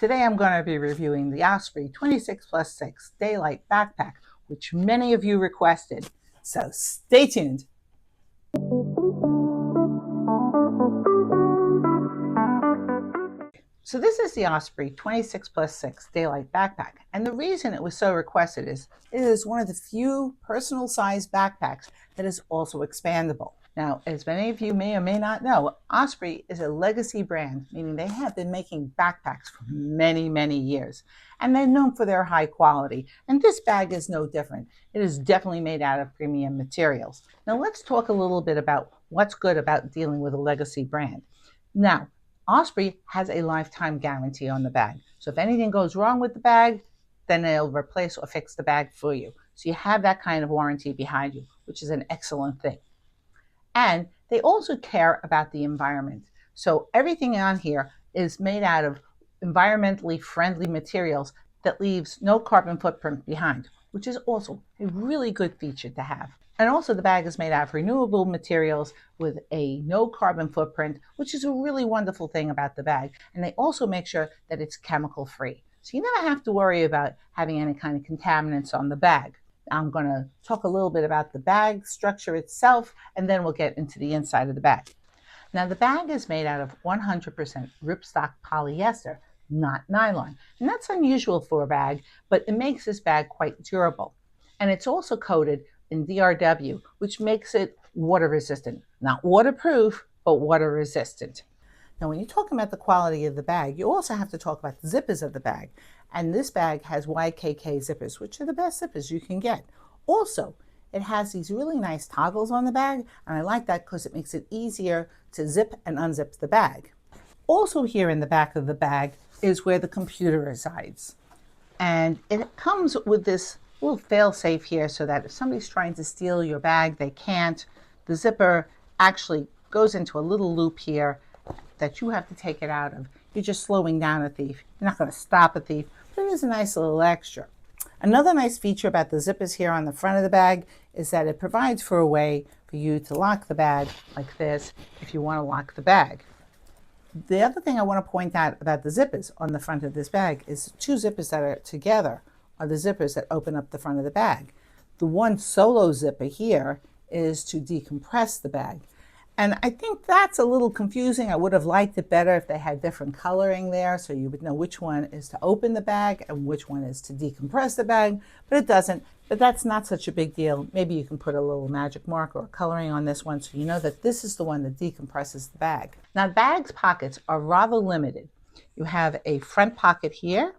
Today I'm going to be reviewing the Osprey 26+6 Daylite backpack, which many of you requested. So stay tuned. So this is the Osprey 26+6 Daylite backpack, and the reason it was so requested is it is one of the few personal sized backpacks that is also expandable. Now, as many of you may or may not know, Osprey is a legacy brand, meaning they have been making backpacks for many, many years, and they're known for their high quality. And this bag is no different. It is definitely made out of premium materials. Now, let's talk a little bit about what's good about dealing with a legacy brand. Now, Osprey has a lifetime guarantee on the bag. So if anything goes wrong with the bag, then they'll replace or fix the bag for you. So you have that kind of warranty behind you, which is an excellent thing. And they also care about the environment. So everything on here is made out of environmentally friendly materials that leaves no carbon footprint behind, which is also a really good feature to have. And also the bag is made out of renewable materials with a no carbon footprint, which is a really wonderful thing about the bag. And they also make sure that it's chemical free. So you never have to worry about having any kind of contaminants on the bag. I'm going to talk a little bit about the bag structure itself, and then we'll get into the inside of the bag. Now, the bag is made out of 100% ripstop polyester, not nylon. And that's unusual for a bag, but it makes this bag quite durable. And it's also coated in DRW, which makes it water resistant. Not waterproof, but water resistant. Now, when you're talking about the quality of the bag, you also have to talk about the zippers of the bag. And this bag has YKK zippers, which are the best zippers you can get. Also, it has these really nice toggles on the bag, and I like that because it makes it easier to zip and unzip the bag. Also here in the back of the bag is where the computer resides. And it comes with this little fail-safe here so that if somebody's trying to steal your bag, they can't. The zipper actually goes into a little loop here that you have to take it out of. You're just slowing down a thief. You're not going to stop a thief, but it is a nice little extra. Another nice feature about the zippers here on the front of the bag is that it provides for a way for you to lock the bag like this if you want to lock the bag. The other thing I want to point out about the zippers on the front of this bag is two zippers that are together are the zippers that open up the front of the bag. The one solo zipper here is to decompress the bag. And I think that's a little confusing. I would have liked it better if they had different coloring there so you would know which one is to open the bag and which one is to decompress the bag, but it doesn't. But that's not such a big deal. Maybe you can put a little magic mark or coloring on this one so you know that this is the one that decompresses the bag. Now, the bag's pockets are rather limited. You have a front pocket here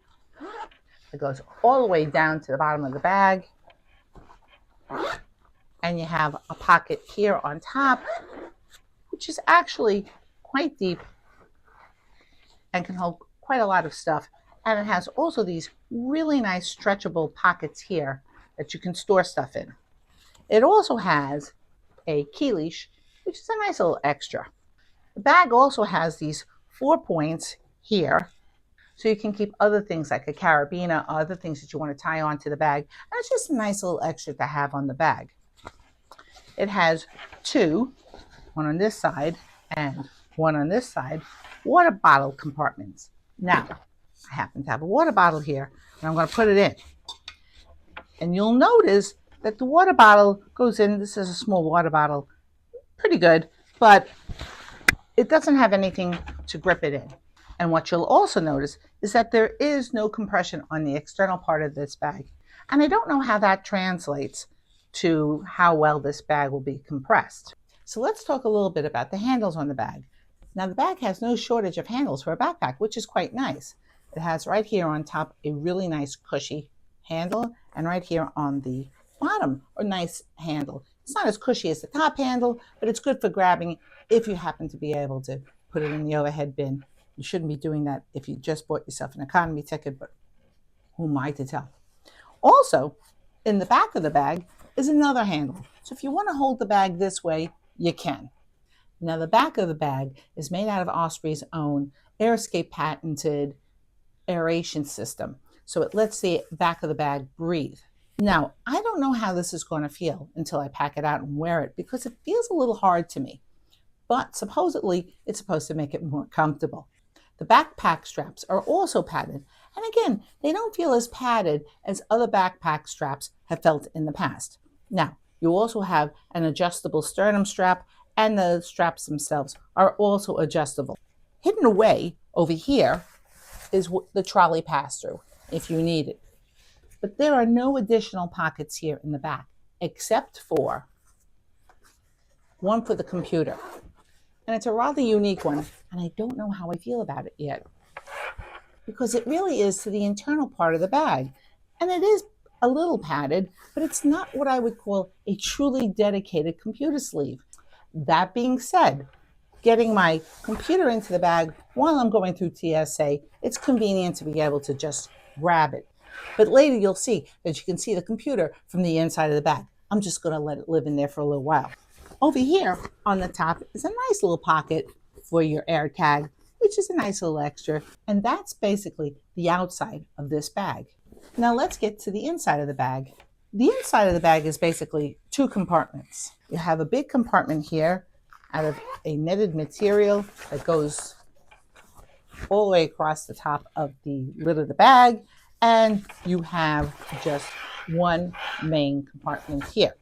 that goes all the way down to the bottom of the bag. And you have a pocket here on top, which is actually quite deep and can hold quite a lot of stuff. And it has also these really nice stretchable pockets here that you can store stuff in. It also has a key leash, which is a nice little extra. The bag also has these 4 points here, so you can keep other things like a carabiner, other things that you want to tie onto the bag. And it's just a nice little extra to have on the bag. It has two, one on this side and one on this side, water bottle compartments. Now, I happen to have a water bottle here, and I'm going to put it in. And you'll notice that the water bottle goes in. This is a small water bottle, pretty good, but it doesn't have anything to grip it in. And what you'll also notice is that there is no compression on the external part of this bag. And I don't know how that translates to how well this bag will be compressed. So let's talk a little bit about the handles on the bag. Now, the bag has no shortage of handles for a backpack, which is quite nice. It has right here on top a really nice cushy handle, and right here on the bottom a nice handle. It's not as cushy as the top handle, but it's good for grabbing if you happen to be able to put it in the overhead bin. You shouldn't be doing that if you just bought yourself an economy ticket, but who am I to tell? Also, in the back of the bag is another handle. So if you want to hold the bag this way, you can. Now, the back of the bag is made out of Osprey's own AirScape patented aeration system. So it lets the back of the bag breathe. Now, I don't know how this is going to feel until I pack it out and wear it because it feels a little hard to me. But supposedly, it's supposed to make it more comfortable. The backpack straps are also padded. And again, they don't feel as padded as other backpack straps have felt in the past. Now, you also have an adjustable sternum strap, and the straps themselves are also adjustable. Hidden away over here is the trolley pass-through if you need it. But there are no additional pockets here in the back, except for one for the computer. And it's a rather unique one, and I don't know how I feel about it yet, because it really is to the internal part of the bag. And it is a little padded, but it's not what I would call a truly dedicated computer sleeve. That being said, getting my computer into the bag while I'm going through TSA, it's convenient to be able to just grab it. But later you'll see that you can see the computer from the inside of the bag. I'm just going to let it live in there for a little while. Over here on the top is a nice little pocket for your AirTag, which is a nice little extra. And that's basically the outside of this bag. Now let's get to the inside of the bag. The inside of the bag is basically two compartments. You have a big compartment here out of a knitted material that goes all the way across the top of the lid of the bag. And you have just one main compartment here,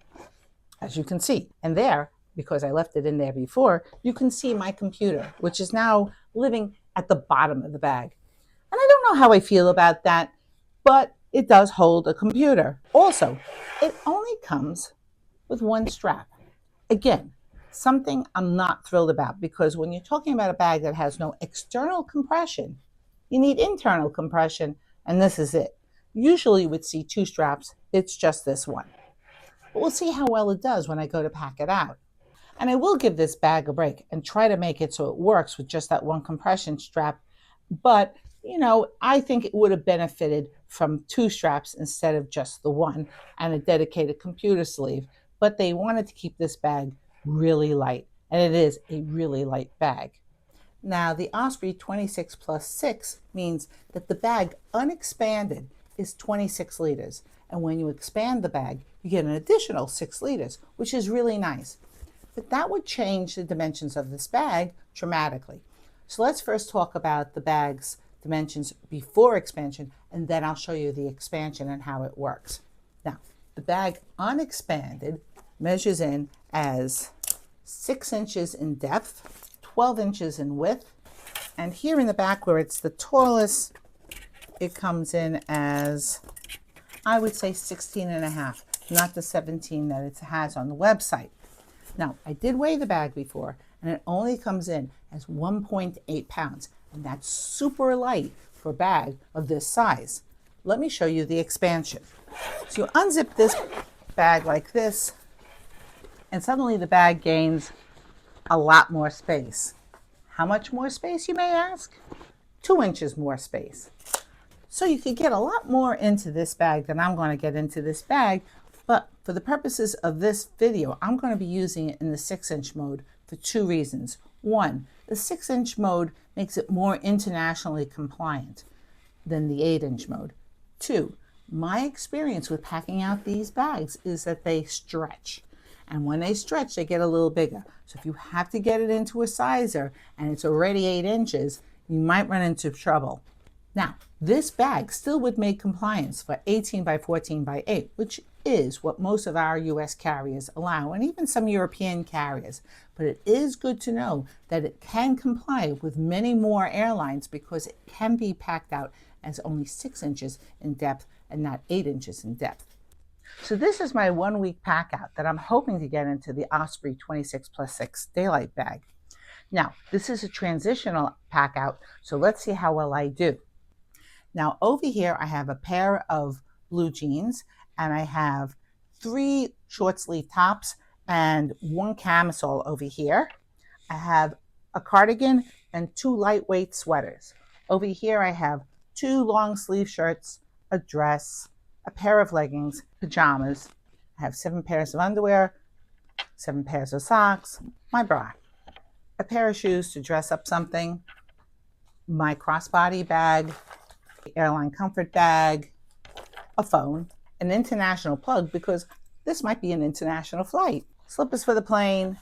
as you can see. And there, because I left it in there before, you can see my computer, which is now living at the bottom of the bag. And I don't know how I feel about that, but it does hold a computer. Also, it only comes with one strap. Again, something I'm not thrilled about, because when you're talking about a bag that has no external compression, you need internal compression, and this is it. Usually you would see two straps, it's just this one. But we'll see how well it does when I go to pack it out. And I will give this bag a break and try to make it so it works with just that one compression strap. But, I think it would have benefited from two straps instead of just the one and a dedicated computer sleeve. But they wanted to keep this bag really light, and it is a really light bag. Now, the Osprey 26+6 means that the bag unexpanded is 26 liters. And when you expand the bag, you get an additional 6 liters, which is really nice. But that would change the dimensions of this bag dramatically. So let's first talk about the bag's dimensions before expansion, and then I'll show you the expansion and how it works. Now, the bag unexpanded measures in as 6 inches in depth, 12 inches in width, and here in the back where it's the tallest, it comes in as, I would say, 16.5, not the 17 that it has on the website. Now, I did weigh the bag before, and it only comes in as 1.8 pounds, and that's super light for a bag of this size. Let me show you the expansion. So you unzip this bag like this, and suddenly the bag gains a lot more space. How much more space, you may ask? 2 inches more space. So you could get a lot more into this bag than I'm going to get into this bag, but for the purposes of this video, I'm going to be using it in the 6-inch mode for two reasons. One, the 6-inch mode makes it more internationally compliant than the 8-inch mode. Two, my experience with packing out these bags is that they stretch. And when they stretch, they get a little bigger. So if you have to get it into a sizer and it's already 8 inches, you might run into trouble. Now, this bag still would make compliance for 18 by 14 by 8, which is what most of our US carriers allow, and even some European carriers. But it is good to know that it can comply with many more airlines because it can be packed out as only 6 inches in depth and not 8 inches in depth. So this is my 1 week pack out that I'm hoping to get into the Osprey 26+6 Daylite bag. Now, this is a transitional pack out, so let's see how well I do. Now, over here, I have a pair of blue jeans, and I have 3 short sleeve tops and 1 camisole over here. I have a cardigan and 2 lightweight sweaters. Over here, I have 2 long sleeve shirts, a dress, a pair of leggings, pajamas. I have 7 pairs of underwear, 7 pairs of socks, my bra, a pair of shoes to dress up something, my crossbody bag, airline comfort bag, a phone, an international plug because this might be an international flight, slippers for the plane,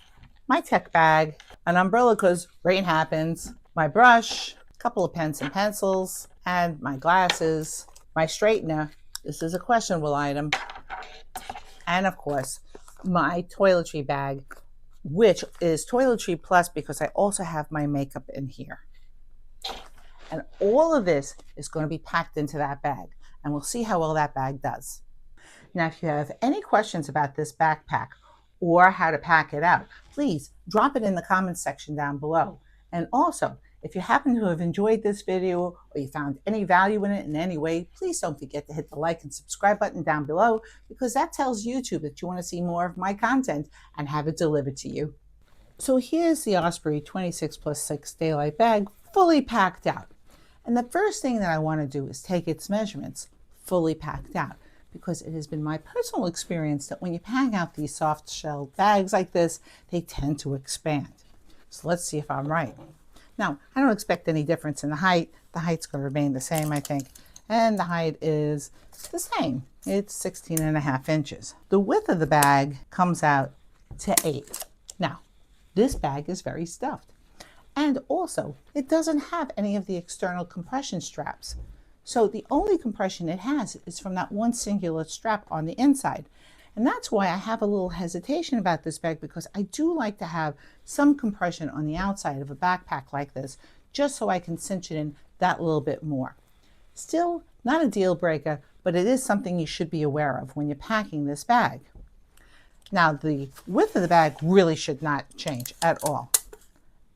my tech bag, an umbrella because rain happens, my brush, a couple of pens and pencils, and my glasses, my straightener. This is a questionable item. And of course, my toiletry bag, which is toiletry plus because I also have my makeup in here. And all of this is going to be packed into that bag. And we'll see how well that bag does. Now, if you have any questions about this backpack or how to pack it out, please drop it in the comments section down below. And also, if you happen to have enjoyed this video or you found any value in it in any way, please don't forget to hit the like and subscribe button down below, because that tells YouTube that you want to see more of my content and have it delivered to you. So here's the Osprey 26+6 Daylite bag fully packed out. And the first thing that I want to do is take its measurements fully packed out, because it has been my personal experience that when you pack out these soft shell bags like this, they tend to expand. So let's see if I'm right. Now, I don't expect any difference in the height. The height's going to remain the same, I think. And the height is the same. It's 16.5 inches. The width of the bag comes out to 8. Now, this bag is very stuffed. And also, it doesn't have any of the external compression straps. So the only compression it has is from that one singular strap on the inside. And that's why I have a little hesitation about this bag, because I do like to have some compression on the outside of a backpack like this, just so I can cinch it in that little bit more. Still, not a deal breaker, but it is something you should be aware of when you're packing this bag. Now, the width of the bag really should not change at all.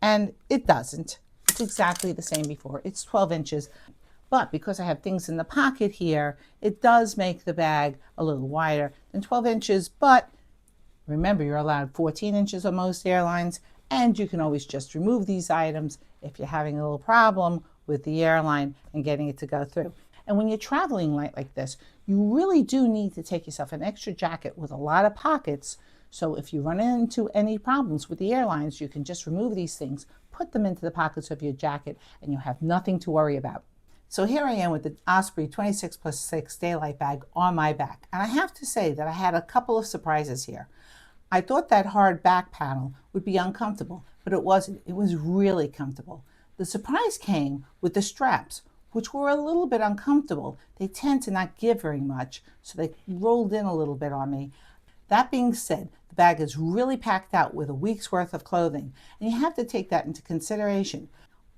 And it doesn't. It's exactly the same before. It's 12 inches. But because I have things in the pocket here, it does make the bag a little wider than 12 inches. But remember, you're allowed 14 inches on most airlines, and you can always just remove these items if you're having a little problem with the airline and getting it to go through. And when you're traveling light like this, you really do need to take yourself an extra jacket with a lot of pockets. So if you run into any problems with the airlines, you can just remove these things, put them into the pockets of your jacket, and you'll have nothing to worry about. So here I am with the Osprey 26+6 Daylite bag on my back. And I have to say that I had a couple of surprises here. I thought that hard back panel would be uncomfortable, but it wasn't. It was really comfortable. The surprise came with the straps, which were a little bit uncomfortable. They tend to not give very much, so they rolled in a little bit on me. That being said, the bag is really packed out with a week's worth of clothing, and you have to take that into consideration.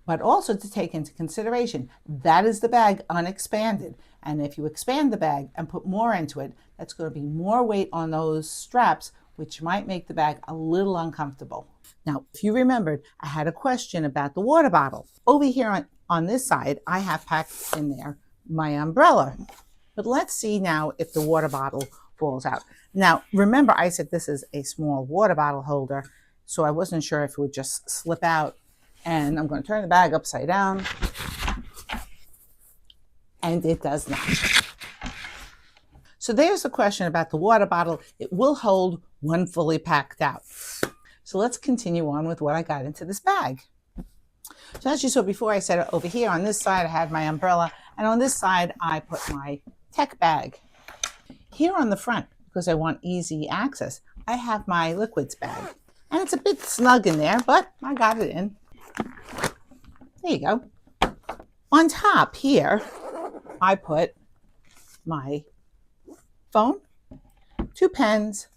But also to take into consideration, that is the bag unexpanded. And if you expand the bag and put more into it, that's going to be more weight on those straps, which might make the bag a little uncomfortable. Now, if you remembered, I had a question about the water bottle. Over here on this side, I have packed in there my umbrella. But let's see now if the water bottle falls out. Now, remember I said this is a small water bottle holder, so I wasn't sure if it would just slip out. And I'm going to turn the bag upside down. And it does not. So there's the question about the water bottle. It will hold when fully packed out. So let's continue on with what I got into this bag. So as you saw before, I said over here on this side I had my umbrella, and on this side I put my tech bag. Here on the front, because I want easy access, I have my liquids bag. And it's a bit snug in there, but I got it in. There you go. On top here, I put my phone, 2 pens,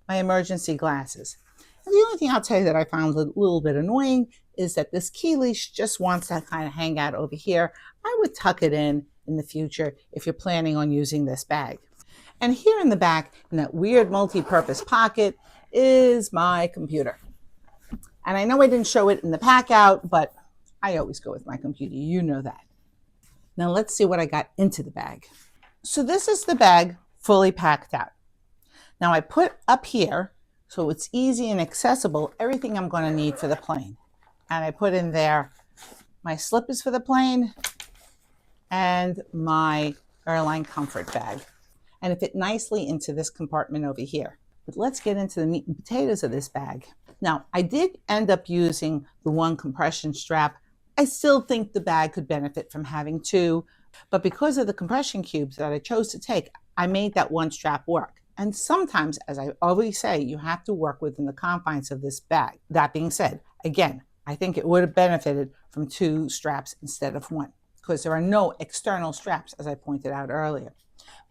my emergency glasses. And the only thing I'll tell you that I found a little bit annoying is that this key leash just wants to kind of hang out over here. I would tuck it in the future if you're planning on using this bag. And here in the back, in that weird multi-purpose pocket, is my computer. And I know I didn't show it in the pack out, but I always go with my computer. You know that. Now let's see what I got into the bag. So this is the bag fully packed out. Now I put up here, so it's easy and accessible, everything I'm going to need for the plane. And I put in there my slippers for the plane and my airline comfort bag. And it fit nicely into this compartment over here. But let's get into the meat and potatoes of this bag. Now, I did end up using the one compression strap. I still think the bag could benefit from having 2, but because of the compression cubes that I chose to take, I made that one strap work. And sometimes, as I always say, you have to work within the confines of this bag. That being said, again, I think it would have benefited from 2 straps instead of 1, because there are no external straps, as I pointed out earlier.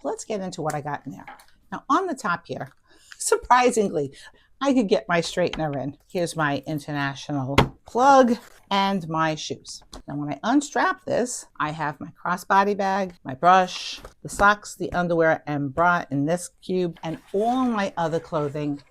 Let's get into what I got in there. Now on the top here, surprisingly, I could get my straightener in. Here's my international plug and my shoes. Now when I unstrap this, I have my crossbody bag, my brush, the socks, the underwear, and bra in this cube, and all my other clothing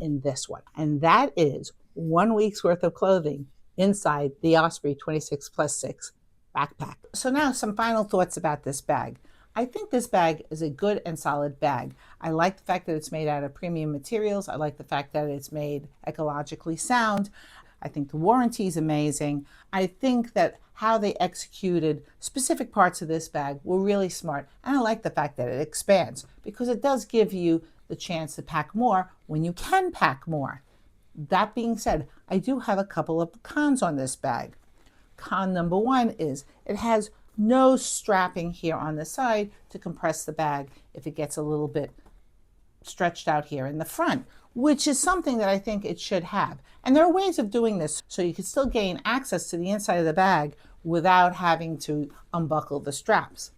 in this one. And that is 1 week's worth of clothing inside the Osprey 26+6 backpack. So now some final thoughts about this bag. I think this bag is a good and solid bag. I like the fact that it's made out of premium materials. I like the fact that it's made ecologically sound. I think the warranty is amazing. I think that how they executed specific parts of this bag were really smart. And I like the fact that it expands, because it does give you the chance to pack more when you can pack more. That being said, I do have a couple of cons on this bag. Con number 1 is it has no strapping here on the side to compress the bag if it gets a little bit stretched out here in the front, which is something that I think it should have. And there are ways of doing this so you can still gain access to the inside of the bag without having to unbuckle the straps.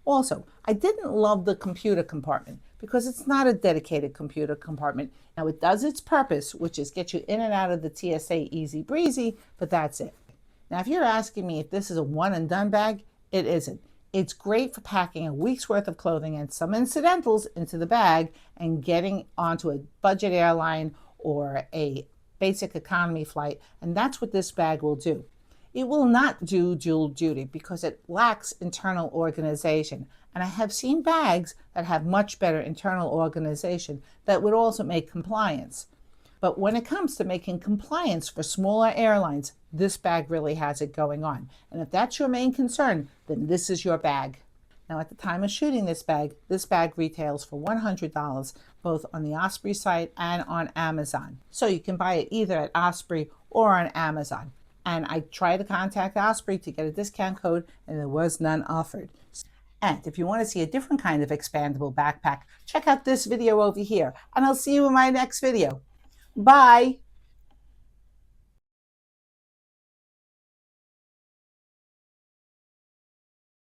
Also, I didn't love the computer compartment because it's not a dedicated computer compartment. Now it does its purpose, which is get you in and out of the TSA easy breezy, but that's it. Now if you're asking me if this is a one and done bag, it isn't. It's great for packing a week's worth of clothing and some incidentals into the bag and getting onto a budget airline or a basic economy flight, and that's what this bag will do. It will not do dual duty because it lacks internal organization. And I have seen bags that have much better internal organization that would also make compliance. But when it comes to making compliance for smaller airlines, this bag really has it going on. And if that's your main concern, then this is your bag. Now at the time of shooting this bag retails for $100, both on the Osprey site and on Amazon. So you can buy it either at Osprey or on Amazon. And I tried to contact Osprey to get a discount code, and there was none offered. And if you want to see a different kind of expandable backpack, check out this video over here, and I'll see you in my next video. Bye!